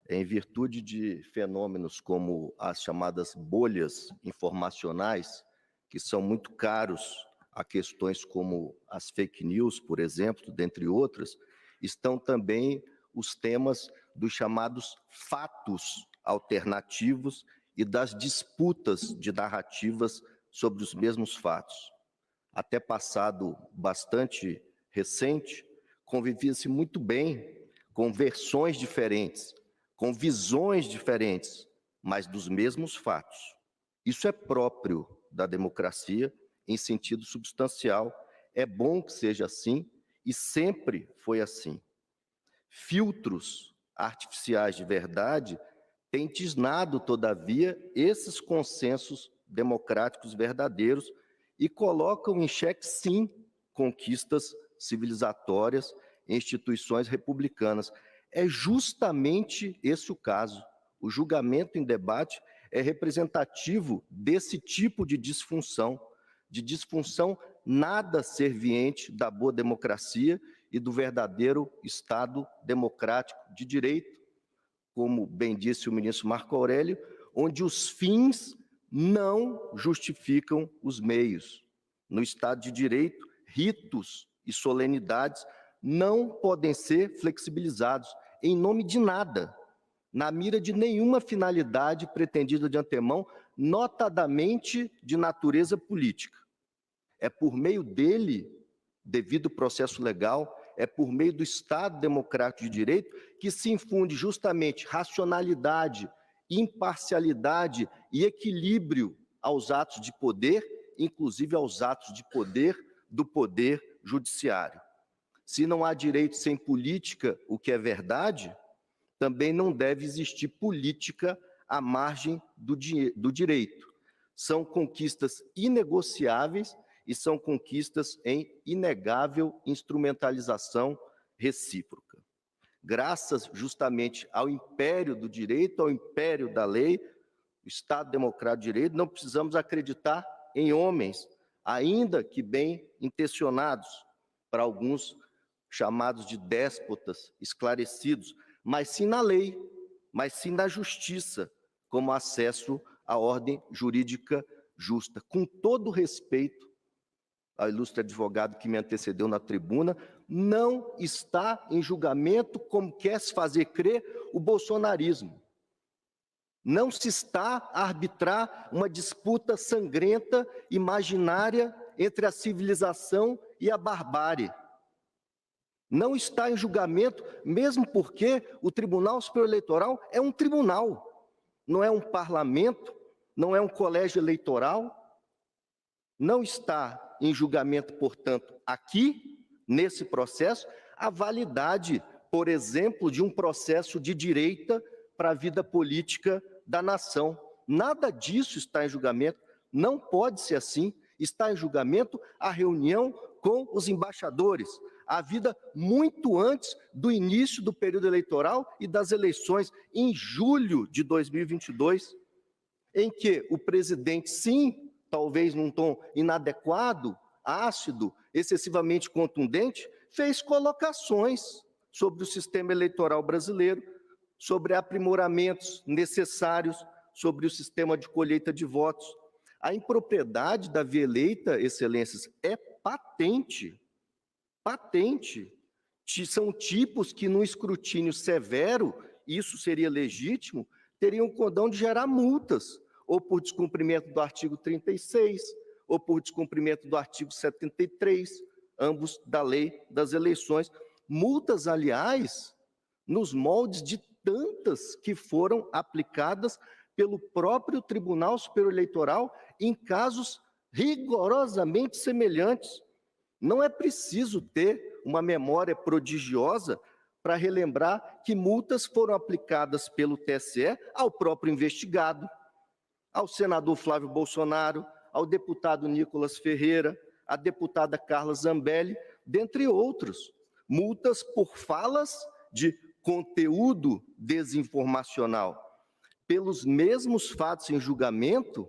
em virtude de fenômenos como as chamadas bolhas informacionais, que são muito caros a questões como as fake news, por exemplo, dentre outras, estão também os temas dos chamados fatos alternativos e das disputas de narrativas sobre os mesmos fatos. Até passado bastante recente, convivia-se muito bem com versões diferentes, com visões diferentes, mas dos mesmos fatos. Isso é próprio da democracia em sentido substancial. É bom que seja assim e sempre foi assim. Filtros artificiais de verdade têm tisnado, todavia, esses consensos democráticos verdadeiros e colocam em xeque, sim, conquistas civilizatórias e instituições republicanas. É justamente esse o caso. O julgamento em debate é representativo desse tipo de disfunção nada serviente da boa democracia e do verdadeiro Estado democrático de direito, como bem disse o ministro Marco Aurélio, onde os fins não justificam os meios. No Estado de Direito, ritos e solenidades não podem ser flexibilizados em nome de nada, na mira de nenhuma finalidade pretendida de antemão, notadamente de natureza política. É por meio dele, devido ao processo legal, é por meio do Estado democrático de direito que se infunde justamente racionalidade, imparcialidade e equilíbrio aos atos de poder, inclusive aos atos de poder do poder judiciário. Se não há direito sem política, o que é verdade, também não deve existir política à margem do direito. São conquistas inegociáveis e são conquistas em inegável instrumentalização recíproca. Graças justamente ao império do direito, ao império da lei, o Estado democrático de direito, não precisamos acreditar em homens, ainda que bem intencionados, para alguns chamados de déspotas esclarecidos, mas sim na lei, mas sim na justiça, como acesso à ordem jurídica justa. Com todo respeito ao ilustre advogado que me antecedeu na tribuna, não está em julgamento, como quer se fazer crer, o bolsonarismo. Não se está a arbitrar uma disputa sangrenta, imaginária, entre a civilização e a barbárie. Não está em julgamento, mesmo porque o Tribunal Superior Eleitoral é um tribunal, não é um parlamento, não é um colégio eleitoral. Não está em julgamento, portanto, aqui, nesse processo, a validade, por exemplo, de um processo de direita para a vida política da nação. Nada disso está em julgamento, não pode ser assim. Está em julgamento a reunião com os embaixadores, a vida muito antes do início do período eleitoral e das eleições, em julho de 2022, em que o presidente, sim, talvez num tom inadequado, ácido, excessivamente contundente, fez colocações sobre o sistema eleitoral brasileiro, sobre aprimoramentos necessários, sobre o sistema de colheita de votos. A impropriedade da via eleita, excelências, é patente. Patente. São tipos que, num escrutínio severo, isso seria legítimo, teriam o condão de gerar multas, ou por descumprimento do artigo 36, ou por descumprimento do artigo 73, ambos da lei das eleições. Multas, aliás, nos moldes de tantas que foram aplicadas pelo próprio Tribunal Superior Eleitoral em casos rigorosamente semelhantes. Não é preciso ter uma memória prodigiosa para relembrar que multas foram aplicadas pelo TSE ao próprio investigado, ao senador Flávio Bolsonaro, ao deputado Nicolas Ferreira, à deputada Carla Zambelli, dentre outros. Multas por falas de conteúdo desinformacional. Pelos mesmos fatos em julgamento,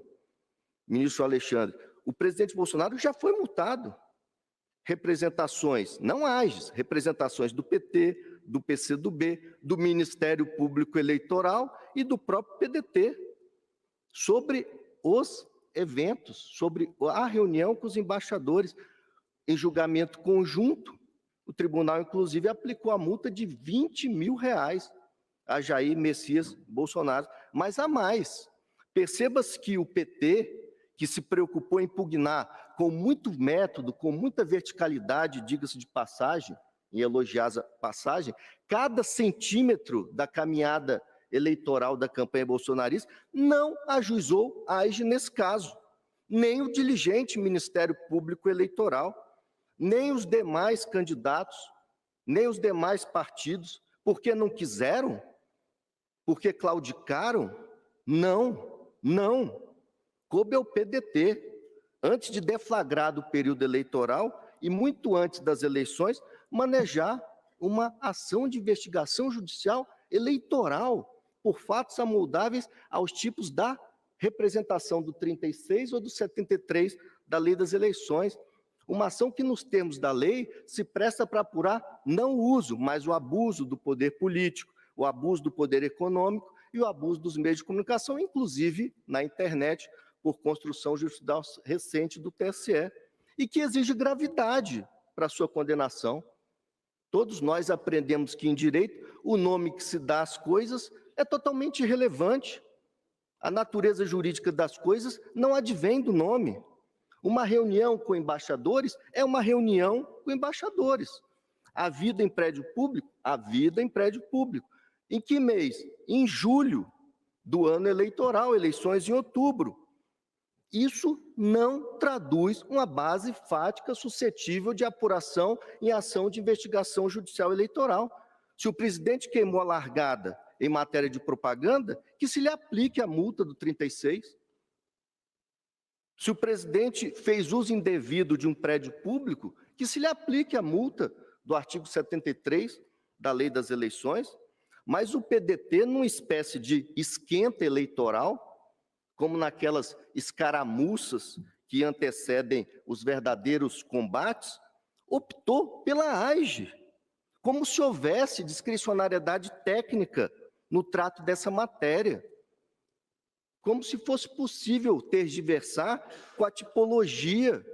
ministro Alexandre, o presidente Bolsonaro já foi multado. Representações, não AGES, representações do PT, do PCdoB, do Ministério Público Eleitoral e do próprio PDT, sobre os eventos, sobre a reunião com os embaixadores. Em julgamento conjunto, o tribunal, inclusive, aplicou a multa de R$20 mil a Jair Messias Bolsonaro. Mas há mais. Perceba-se que o PT, que se preocupou em impugnar com muito método, com muita verticalidade, diga-se de passagem, em elogiar a passagem, cada centímetro da caminhada eleitoral da campanha bolsonarista, não ajuizou age nesse caso. Nem o diligente Ministério Público Eleitoral, nem os demais candidatos, nem os demais partidos, porque não quiseram, porque claudicaram, não. Coube ao PDT, antes de deflagrar do período eleitoral e muito antes das eleições, manejar uma ação de investigação judicial eleitoral por fatos amoldáveis aos tipos da representação do 36 ou do 73 da Lei das Eleições. Uma ação que, nos termos da lei, se presta para apurar não o uso, mas o abuso do poder político, o abuso do poder econômico e o abuso dos meios de comunicação, inclusive na internet, por construção judicial recente do TSE, e que exige gravidade para sua condenação. Todos nós aprendemos que, em direito, o nome que se dá às coisas é totalmente irrelevante. A natureza jurídica das coisas não advém do nome. Uma reunião com embaixadores é uma reunião com embaixadores. A vida em prédio público? A vida em prédio público. Em que mês? Em julho do ano eleitoral, eleições em outubro. Isso não traduz uma base fática suscetível de apuração em ação de investigação judicial eleitoral. Se o presidente queimou a largada em matéria de propaganda, que se lhe aplique a multa do 36. Se o presidente fez uso indevido de um prédio público, que se lhe aplique a multa do artigo 73 da Lei das Eleições. Mas o PDT, numa espécie de esquenta eleitoral, como naquelas escaramuças que antecedem os verdadeiros combates, optou pela age, como se houvesse discricionariedade técnica no trato dessa matéria, como se fosse possível tergiversar com a tipologia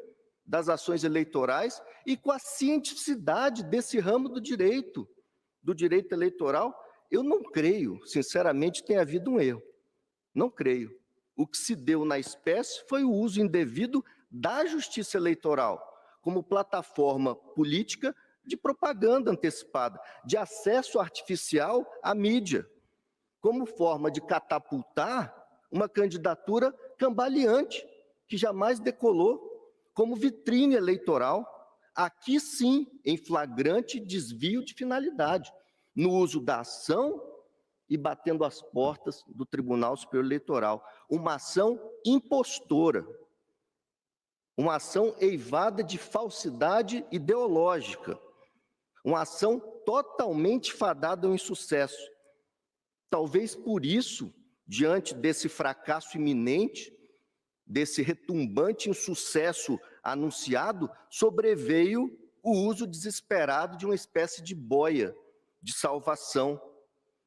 das ações eleitorais e com a cientificidade desse ramo do direito eleitoral. Eu não creio, sinceramente, tenha havido um erro. Não creio. O que se deu na espécie foi o uso indevido da justiça eleitoral como plataforma política de propaganda antecipada, de acesso artificial à mídia, como forma de catapultar uma candidatura cambaleante, que jamais decolou, como vitrine eleitoral, aqui sim, em flagrante desvio de finalidade, no uso da ação e batendo as portas do Tribunal Superior Eleitoral. Uma ação impostora, uma ação eivada de falsidade ideológica, uma ação totalmente fadada ao insucesso. Talvez por isso, diante desse fracasso iminente, desse retumbante insucesso anunciado, sobreveio o uso desesperado de uma espécie de boia de salvação,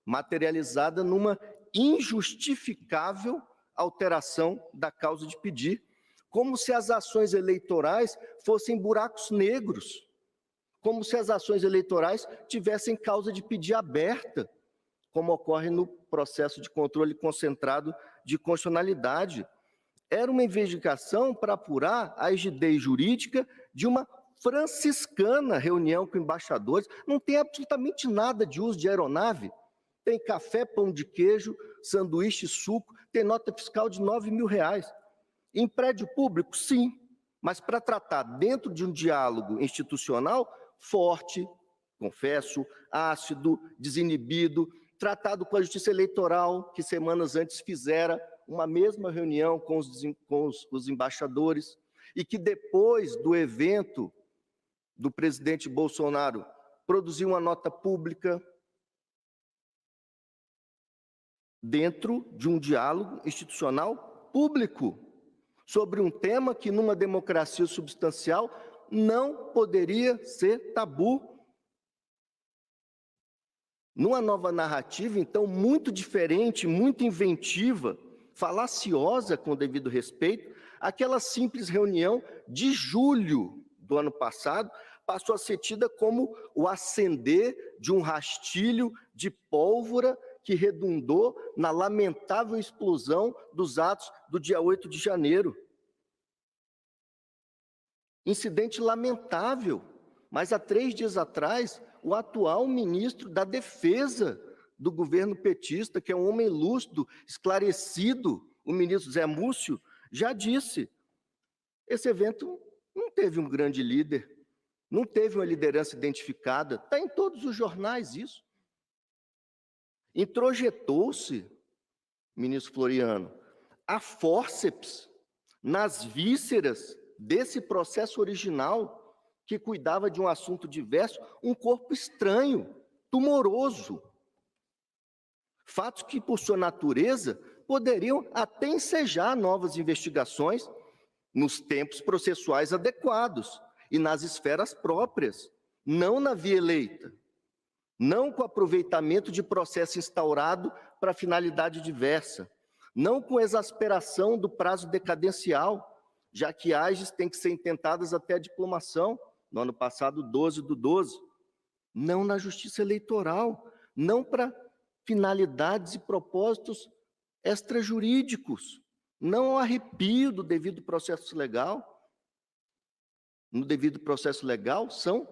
materializada numa injustificável alteração da causa de pedir, como se as ações eleitorais fossem buracos negros, como se as ações eleitorais tivessem causa de pedir aberta, como ocorre no processo de controle concentrado de constitucionalidade. Era uma investigação para apurar a rigidez jurídica de uma franciscana reunião com embaixadores. Não tem absolutamente nada de uso de aeronave. Tem café, pão de queijo, sanduíche, suco, tem nota fiscal de R$9 mil. Em prédio público, sim, mas para tratar dentro de um diálogo institucional forte, confesso, ácido, desinibido, tratado com a Justiça Eleitoral, que semanas antes fizera uma mesma reunião com os embaixadores, e que depois do evento do presidente Bolsonaro produziu uma nota pública dentro de um diálogo institucional público sobre um tema que, numa democracia substancial, não poderia ser tabu. numa nova narrativa, então, muito diferente, muito inventiva, falaciosa, com o devido respeito, aquela simples reunião de julho do ano passado passou a ser tida como o acender de um rastilho de pólvora que redundou na lamentável explosão dos atos do dia 8 de janeiro. Incidente lamentável, mas há 3 dias atrás, o atual ministro da Defesa do governo petista, que é um homem lúcido, esclarecido, o ministro Zé Múcio, já disse: esse evento não teve um grande líder, não teve uma liderança identificada, está em todos os jornais isso. Introjetou-se, ministro Floriano, a fórceps nas vísceras desse processo original que cuidava de um assunto diverso, um corpo estranho, tumoroso. Fatos que, por sua natureza, poderiam até ensejar novas investigações nos tempos processuais adequados e nas esferas próprias, não na via eleita, não com aproveitamento de processo instaurado para finalidade diversa, não com exasperação do prazo decadencial, já que AGEs têm que ser intentadas até a diplomação, no ano passado, 12/12, não na justiça eleitoral, não para finalidades e propósitos extrajurídicos, não ao arrepio do devido processo legal. No devido processo legal, são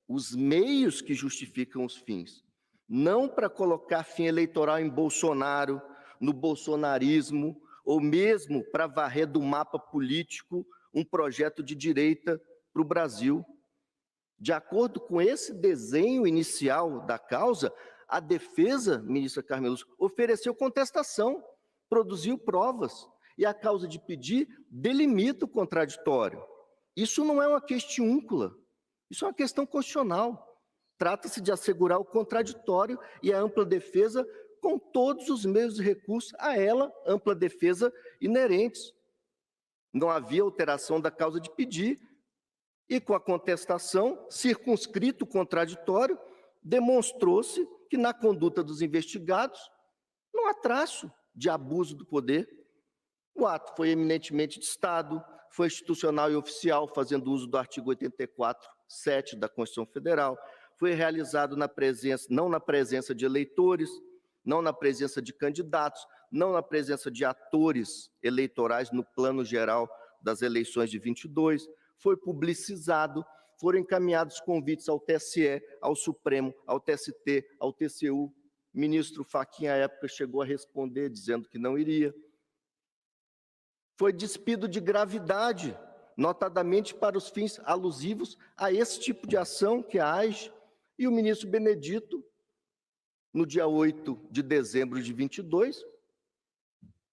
os meios que justificam os fins, não para colocar fim eleitoral em Bolsonaro, no bolsonarismo, ou mesmo para varrer do mapa político um projeto de direita para o Brasil. De acordo com esse desenho inicial da causa, a defesa, ministra Carmen Lúcia, ofereceu contestação, produziu provas, e a causa de pedir delimita o contraditório. Isso não é uma questiúncula, isso é uma questão constitucional. Trata-se de assegurar o contraditório e a ampla defesa com todos os meios de recurso a ela, ampla defesa, inerentes. Não havia alteração da causa de pedir, e com a contestação, circunscrito o contraditório, demonstrou-se que na conduta dos investigados não há traço de abuso do poder. O ato foi eminentemente de Estado, foi institucional e oficial, fazendo uso do artigo 84(7) da Constituição Federal, foi realizado não na presença de eleitores, não na presença de candidatos, não na presença de atores eleitorais no plano geral das eleições de 22, foi publicizado, foram encaminhados convites ao TSE, ao Supremo, ao TST, ao TCU. O ministro Fachin, à época, chegou a responder dizendo que não iria. Foi despido de gravidade, notadamente para os fins alusivos a esse tipo de ação que a AGE e o ministro Benedito, no dia 8 de dezembro de 22,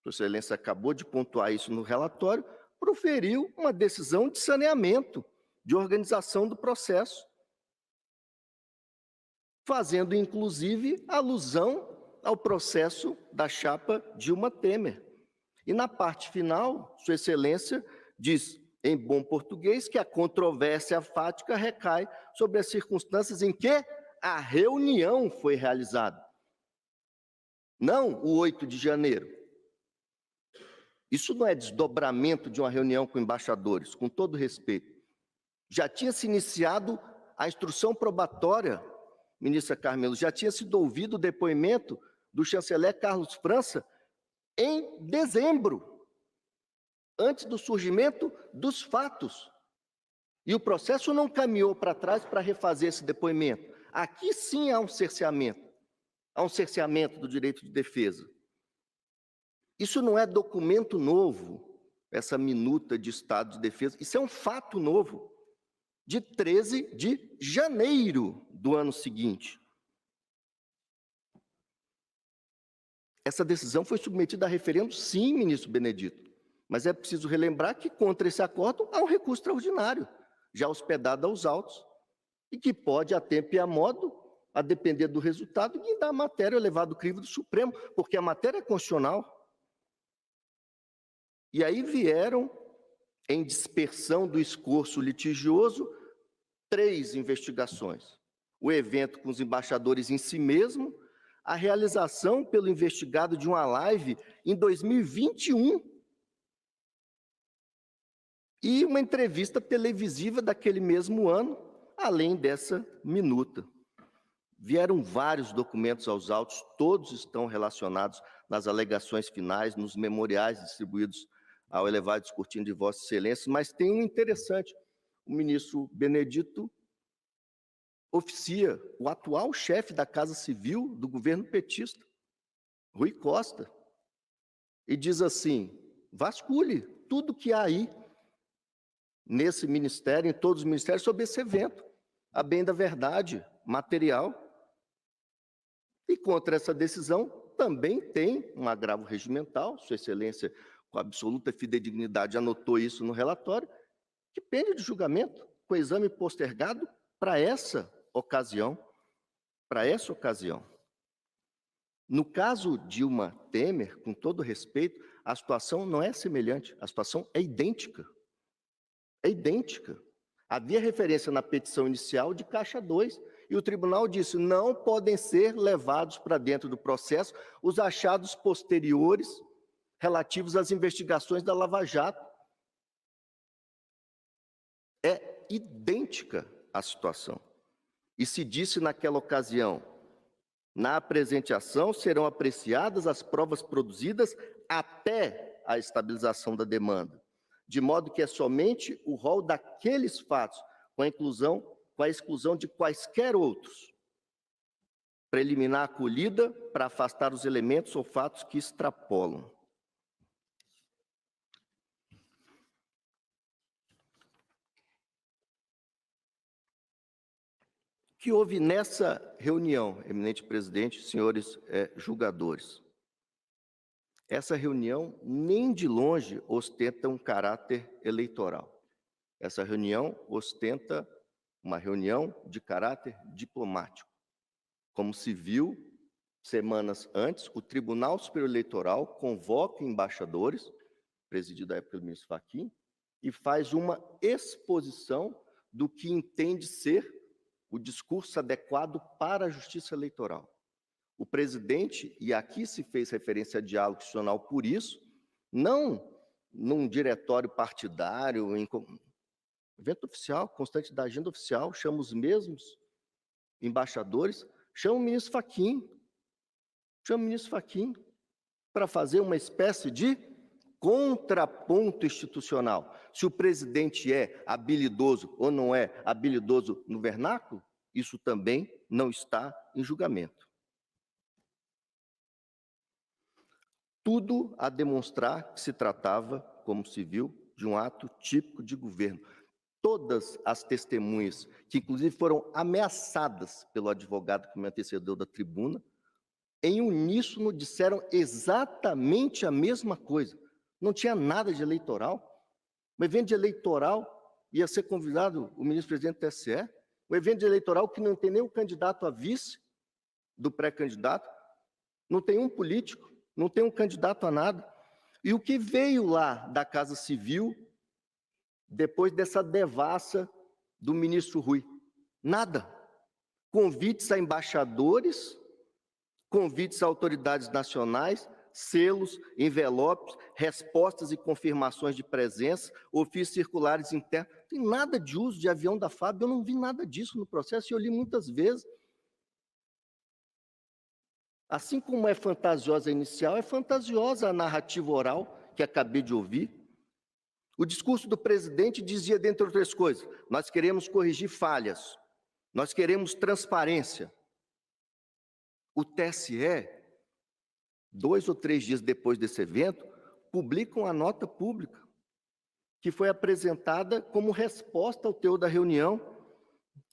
a Excelência acabou de pontuar isso no relatório, proferiu uma decisão de saneamento, de organização do processo, fazendo, inclusive, alusão ao processo da chapa Dilma Temer. E na parte final, Sua Excelência diz, em bom português, que a controvérsia fática recai sobre as circunstâncias em que a reunião foi realizada. Não o 8 de janeiro. Isso não é desdobramento de uma reunião com embaixadores, com todo respeito. Já tinha se iniciado a instrução probatória, ministra Carmelo, já tinha sido ouvido o depoimento do chanceler Carlos França em dezembro, antes do surgimento dos fatos. E o processo não caminhou para trás para refazer esse depoimento. Aqui sim há um cerceamento do direito de defesa. Isso não é documento novo, essa minuta de estado de defesa, isso é um fato novo, de 13 de janeiro do ano seguinte. Essa decisão foi submetida a referendo, sim, ministro Benedito, mas é preciso relembrar que contra esse acordo há um recurso extraordinário, já hospedado aos autos, e que pode, a tempo e a modo, a depender do resultado, guindar a matéria levada ao crivo do Supremo, porque a matéria é constitucional. E aí vieram, em dispersão do escorço litigioso, 3 investigações. o evento com os embaixadores em si mesmo, a realização pelo investigado de uma live em 2021 e uma entrevista televisiva daquele mesmo ano, além dessa minuta. Vieram vários documentos aos autos, todos estão relacionados nas alegações finais, nos memoriais distribuídos ao elevado descortino de Vossa Excelência, mas tem um interessante. O ministro Benedito oficia o atual chefe da Casa Civil do governo petista, Rui Costa, e diz assim: vasculhe tudo que há aí nesse ministério, em todos os ministérios, sobre esse evento, a bem da verdade material. E contra essa decisão também tem um agravo regimental, Sua Excelência, com absoluta fidedignidade, anotou isso no relatório, que pende de julgamento, com exame postergado para essa ocasião. No caso Dilma Temer, com todo respeito, a situação não é semelhante, a situação é idêntica. É idêntica. Havia referência na petição inicial de caixa 2, e o tribunal disse: não podem ser levados para dentro do processo os achados posteriores relativos às investigações da Lava Jato. É idêntica a situação. E se disse naquela ocasião: na apresentação serão apreciadas as provas produzidas até a estabilização da demanda, de modo que é somente o rol daqueles fatos, com a exclusão de quaisquer outros, preliminar acolhida para afastar os elementos ou fatos que extrapolam. O que houve nessa reunião, eminente presidente, senhores julgadores? Essa reunião nem de longe ostenta um caráter eleitoral. Essa reunião ostenta uma reunião de caráter diplomático. Como se viu, semanas antes, o Tribunal Superior Eleitoral convoca embaixadores, presidido à época pelo ministro Fachin, e faz uma exposição do que entende ser o discurso adequado para a justiça eleitoral. O presidente, e aqui se fez referência a diálogo institucional por isso, não num diretório partidário, em evento oficial, constante da agenda oficial, chama os mesmos embaixadores, chama o ministro Fachin, para fazer uma espécie de contraponto institucional. Se o presidente é habilidoso ou não é habilidoso no vernáculo, isso também não está em julgamento. Tudo a demonstrar que se tratava, como se viu, de um ato típico de governo. Todas as testemunhas, que inclusive foram ameaçadas pelo advogado que me antecedeu da tribuna, em uníssono disseram exatamente a mesma coisa. Não tinha nada de eleitoral. Um evento de eleitoral ia ser convidado o ministro-presidente do TSE, um evento de eleitoral que não tem nem o candidato a vice do pré-candidato, não tem um político, não tem um candidato a nada. E o que veio lá da Casa Civil, depois dessa devassa do ministro Rui? Nada. Convites a embaixadores, convites a autoridades nacionais, selos, envelopes, respostas e confirmações de presença, ofícios circulares internos. Não tem nada de uso de avião da FAB, eu não vi nada disso no processo, e eu li muitas vezes. Assim como é fantasiosa a inicial, é fantasiosa a narrativa oral que acabei de ouvir. O discurso do presidente dizia, dentre outras coisas, nós queremos corrigir falhas, nós queremos transparência. O TSE, 2 ou 3 dias depois desse evento, publica uma nota pública que foi apresentada como resposta ao teor da reunião.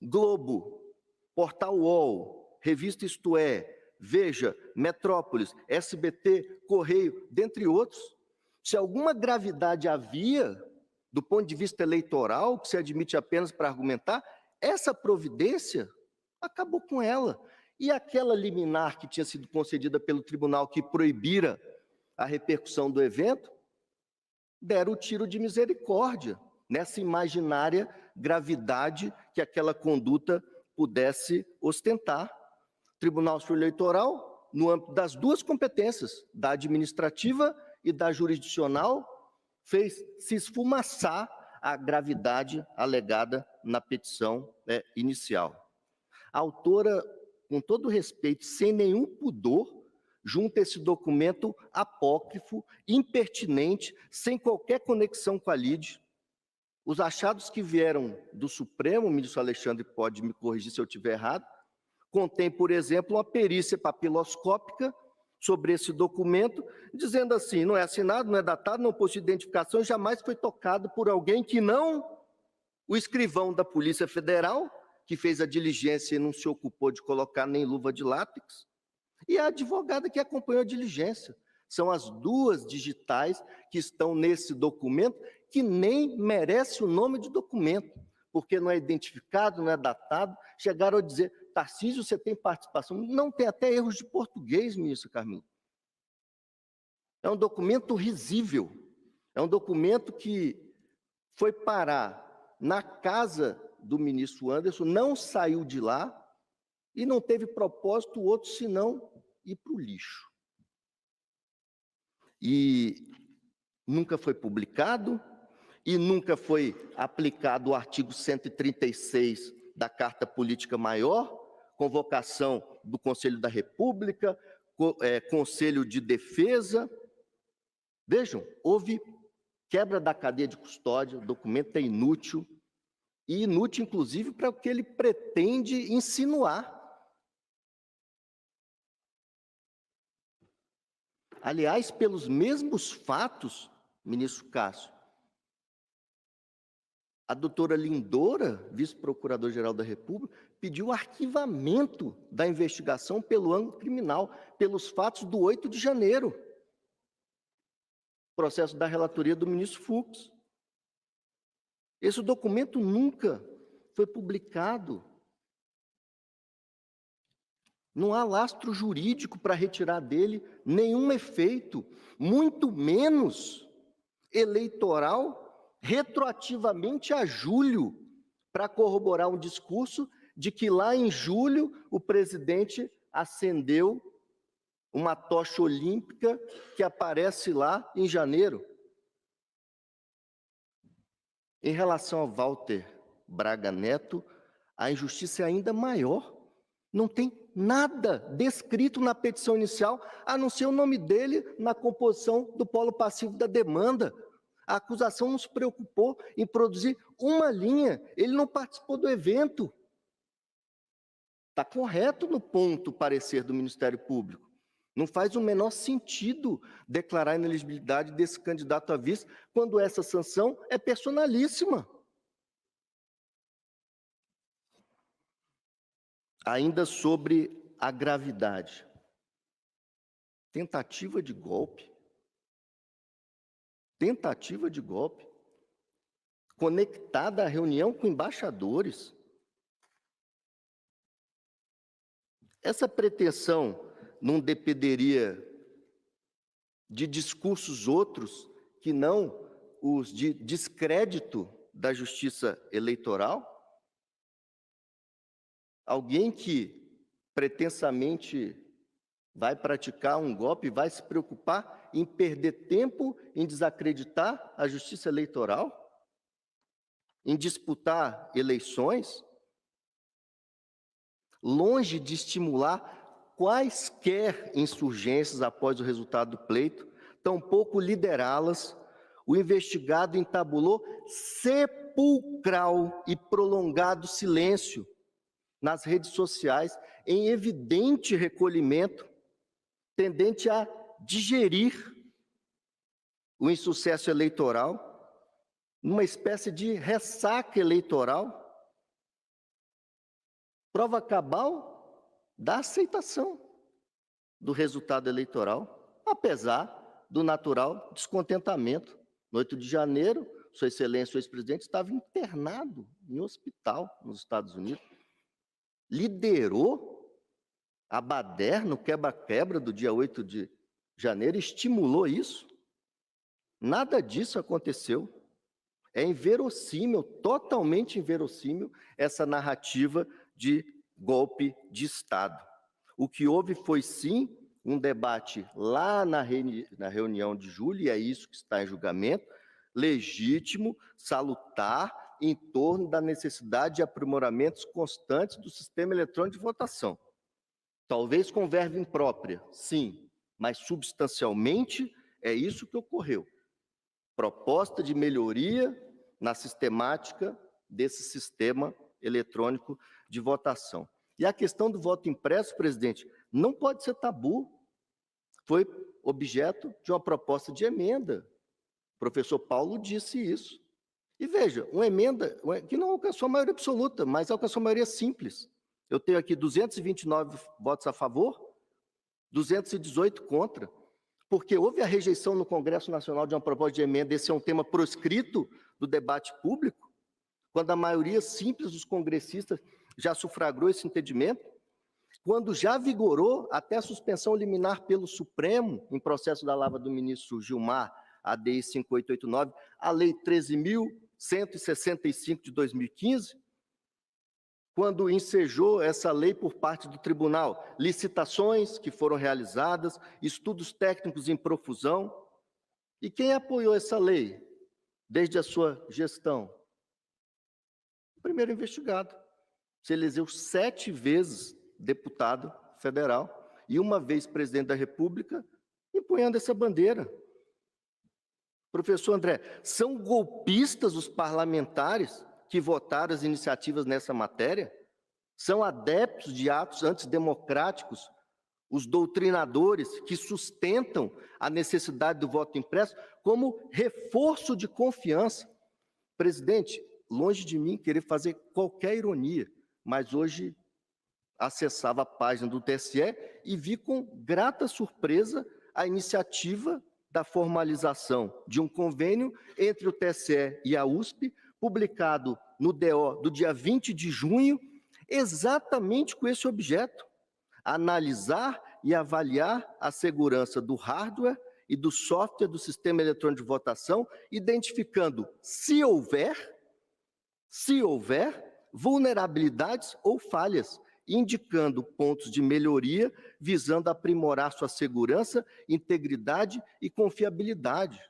Globo, Portal UOL, Revista Isto É, Veja, Metrópolis, SBT, Correio, dentre outros. Se alguma gravidade havia, do ponto de vista eleitoral, que se admite apenas para argumentar, essa providência acabou com ela. E aquela liminar que tinha sido concedida pelo tribunal que proibira a repercussão do evento, deram o tiro de misericórdia nessa imaginária gravidade que aquela conduta pudesse ostentar. O Tribunal Superior Eleitoral, no âmbito das duas competências, da administrativa e da jurisdicional, fez se esfumaçar a gravidade alegada na petição inicial. A autora, com todo respeito, sem nenhum pudor, junta esse documento apócrifo, impertinente, sem qualquer conexão com a lide. Os achados que vieram do Supremo, o ministro Alexandre pode me corrigir se eu estiver errado, contém, por exemplo, uma perícia papiloscópica sobre esse documento, dizendo assim, não é assinado, não é datado, não possui identificação e jamais foi tocado por alguém que não o escrivão da Polícia Federal, que fez a diligência e não se ocupou de colocar nem luva de látex, e a advogada que acompanhou a diligência. São as duas digitais que estão nesse documento, que nem merece o nome de documento, porque não é identificado, não é datado. Chegaram a dizer, Tarcísio, você tem participação? Não, tem até erros de português, ministro Carminho. É um documento risível, é um documento que foi parar na casa do ministro Anderson, não saiu de lá e não teve propósito outro senão ir para o lixo. E nunca foi publicado e nunca foi aplicado o artigo 136 da Carta Política Maior, convocação do Conselho da República, Conselho de Defesa. Vejam, houve quebra da cadeia de custódia, o documento é inútil, e inútil, inclusive, para o que ele pretende insinuar. Aliás, pelos mesmos fatos, ministro Cássio, a doutora Lindora, vice-procuradora-geral da República, pediu o arquivamento da investigação pelo âmbito criminal, pelos fatos do 8 de janeiro. Processo da relatoria do ministro Fux. Esse documento nunca foi publicado. Não há lastro jurídico para retirar dele nenhum efeito, muito menos eleitoral, retroativamente a julho, para corroborar um discurso de que lá em julho o presidente acendeu uma tocha olímpica que aparece lá em janeiro. Em relação ao Walter Braga Neto, a injustiça é ainda maior. Não tem nada descrito na petição inicial, a não ser o nome dele na composição do polo passivo da demanda. A acusação não se preocupou em produzir uma linha, ele não participou do evento. Está correto no ponto parecer do Ministério Público. Não faz o menor sentido declarar a inelegibilidade desse candidato a vice quando essa sanção é personalíssima. Ainda sobre a gravidade. Tentativa de golpe. Tentativa de golpe. Conectada à reunião com embaixadores. Essa pretensão não dependeria de discursos outros que não os de descrédito da justiça eleitoral? Alguém que pretensamente vai praticar um golpe, vai se preocupar em perder tempo em desacreditar a justiça eleitoral? Em disputar eleições? Longe de estimular quaisquer insurgências após o resultado do pleito, tampouco liderá-las, o investigado entabulou sepulcral e prolongado silêncio nas redes sociais, em evidente recolhimento, tendente a digerir o insucesso eleitoral, numa espécie de ressaca eleitoral, prova cabal da aceitação do resultado eleitoral, apesar do natural descontentamento. No 8 de janeiro, Sua Excelência, o ex-presidente, estava internado em hospital nos Estados Unidos. Liderou a baderna no quebra-quebra do dia 8 de janeiro, estimulou isso. Nada disso aconteceu. É inverossímil, totalmente inverossímil, essa narrativa de golpe de Estado. O que houve foi, sim, um debate lá na reunião de julho, e é isso que está em julgamento, legítimo, salutar, em torno da necessidade de aprimoramentos constantes do sistema eletrônico de votação. Talvez com verba imprópria, sim, mas substancialmente é isso que ocorreu. Proposta de melhoria na sistemática desse sistema eletrônico de votação. E a questão do voto impresso, presidente, não pode ser tabu. Foi objeto de uma proposta de emenda. O professor Paulo disse isso. E veja, uma emenda que não alcançou a maioria absoluta, mas alcançou a maioria simples. Eu tenho aqui 229 votos a favor, 218 contra, porque houve a rejeição no Congresso Nacional de uma proposta de emenda, esse é um tema proscrito do debate público, quando a maioria simples dos congressistas já sufragou esse entendimento, quando já vigorou até a suspensão liminar pelo Supremo, em processo da lava do ministro Gilmar, a DI 5889, a Lei 13.165 de 2015, quando ensejou essa lei por parte do tribunal, licitações que foram realizadas, estudos técnicos em profusão. E quem apoiou essa lei desde a sua gestão? O primeiro investigado. Se elegeu 7 vezes deputado federal e uma vez presidente da República, empunhando essa bandeira. Professor André, são golpistas os parlamentares que votaram as iniciativas nessa matéria? São adeptos de atos antidemocráticos, os doutrinadores que sustentam a necessidade do voto impresso como reforço de confiança. Presidente, longe de mim querer fazer qualquer ironia, mas hoje acessava a página do TSE e vi com grata surpresa a iniciativa da formalização de um convênio entre o TSE e a USP, publicado no DO do dia 20 de junho, exatamente com esse objeto: analisar e avaliar a segurança do hardware e do software do sistema eletrônico de votação, identificando, se houver, vulnerabilidades ou falhas, indicando pontos de melhoria, visando aprimorar sua segurança, integridade e confiabilidade.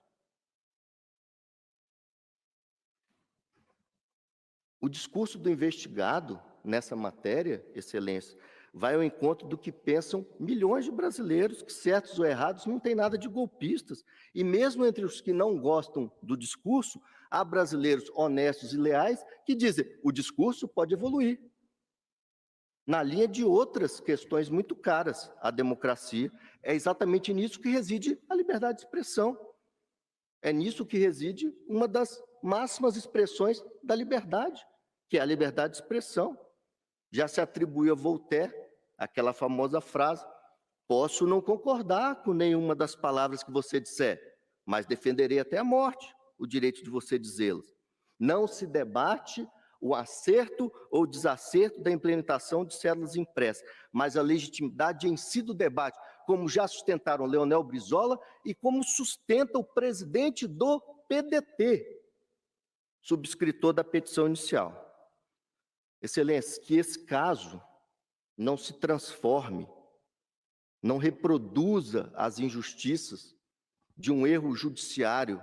O discurso do investigado nessa matéria, Excelência, vai ao encontro do que pensam milhões de brasileiros, que certos ou errados não tem nada de golpistas. E mesmo entre os que não gostam do discurso, há brasileiros honestos e leais que dizem: o discurso pode evoluir. Na linha de outras questões muito caras à democracia, é exatamente nisso que reside a liberdade de expressão. É nisso que reside uma das máximas expressões da liberdade, que é a liberdade de expressão. Já se atribuiu a Voltaire aquela famosa frase: posso não concordar com nenhuma das palavras que você disser, mas defenderei até a morte o direito de você dizê-las. Não se debate o acerto ou desacerto da implementação de cédulas impressas, mas a legitimidade em si do debate, como já sustentaram Leonel Brizola e como sustenta o presidente do PDT, subscritor da petição inicial. Excelência, que esse caso não se transforme, não reproduza as injustiças de um erro judiciário,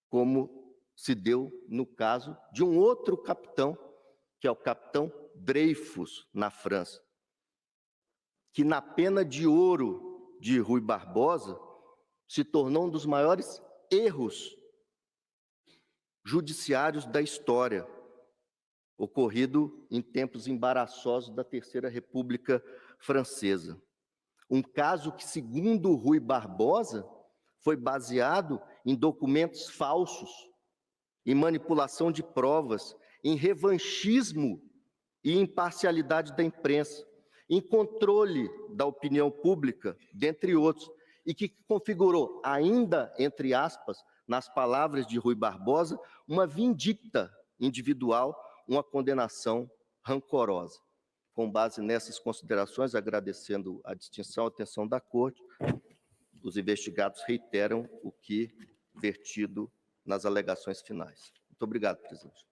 como se deu no caso de um outro capitão, que é o capitão Dreyfus, na França, que na pena de ouro de Rui Barbosa se tornou um dos maiores erros judiciários da história, ocorrido em tempos embaraçosos da Terceira República Francesa. Um caso que, segundo Rui Barbosa, foi baseado em documentos falsos, em manipulação de provas, em revanchismo e imparcialidade da imprensa, em controle da opinião pública, dentre outros, e que configurou, ainda entre aspas, nas palavras de Rui Barbosa, uma vindicta individual, uma condenação rancorosa. Com base nessas considerações, agradecendo a distinção, a atenção da Corte, os investigados reiteram o que vertido nas alegações finais. Muito obrigado, presidente.